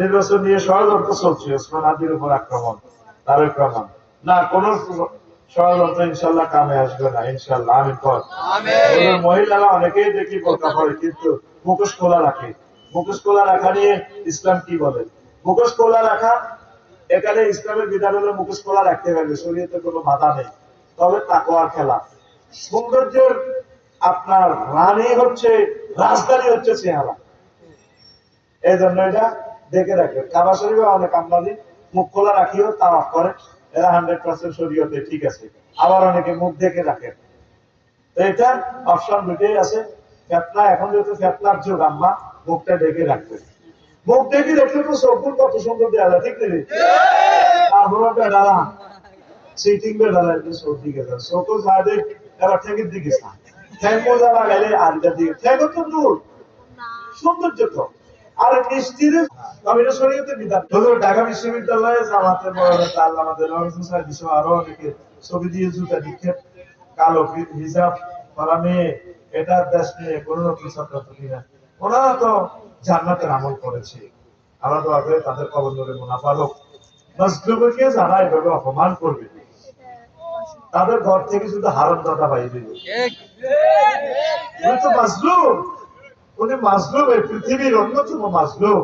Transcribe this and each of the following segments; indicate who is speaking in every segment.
Speaker 1: নির্বাচন নিয়ে ষড়যন্ত্র চলছে, ওসমান হাদির উপর আক্রমণ, তারেক রহমান, না কোন ষড়যন্ত্র ইনশাল্লাহ কামে আসবে না, ইনশাল্লাহ। আমি মহিলারা অনেকেই দেখি বোরকা পরে, কিন্তু মুখোশ খোলা রাখে। মুখোশ খোলা রাখা নিয়ে ইসলাম কি বলে? মুখোশ খোলা রাখা, এখানে ইসলামের বিধান হলে মুখোশ খোলা রাখতে পারবে, শরীয়তে কোনো বাধা নেই, তবে তাকওয়ার খেলা। সৌন্দর্যের আপনার রানী হচ্ছে, রাজধানী হচ্ছে চেহারা। এই জন্য এটা দেখে রাখবে। কাবা শরীফে অনেক আমদানি মুখ খোলা রাখিও তাওয়াফ করে, এরা 100% শরীয়তে ঠিক আছে। আবার অনেকে মুখ দেখে রাখে, তো এটা অপশন দুটোই আছে। ফেতনা, এখন যেহেতু ফেতনার যুগ, আম্মা মুখটা ঢেকে রাখবে। মুখ ঢেকে রাখলে তো চোখগুলো কত সুন্দর দেওয়া যায়, ঠিক নেই? তারপরে বেড়ালা সিটিং বেড়ালা চোখ দিকে যায়, চোখ যায় এবার ঠেকের দিকে ঠ্যাং মোজা লাগাইলে আলটার দিকে, ঠ্যাংও তো দূর, সৌন্দর্য তো। আর মিষ্টির শরীয়তে বিধান হলো। ঢাকা বিশ্ববিদ্যালয়ে জামাতের আমাদের আরো অনেকে ছবি দিয়ে জুতা নিক্ষেপ, কালো হিজাব করা মেয়ে, এটা দেশ নিয়ে কোন নতুন ছাত্র কিনা, ওনারা তো জান্নাতের আমল করেছে। আমরা তো আগে তাদের কবর ধরে মুনাফা হোক। মজলুমকে যারা এভাবে অপমান করবে, তাদের ঘর থেকে শুধু হারাম দাদা বাইরে দেবে। তো মাজলুম, উনি মাজলুম, এই পৃথিবীর অন্যতম মাজলুম।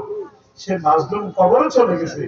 Speaker 1: সে মাজলুম কবরে চলে গেছে,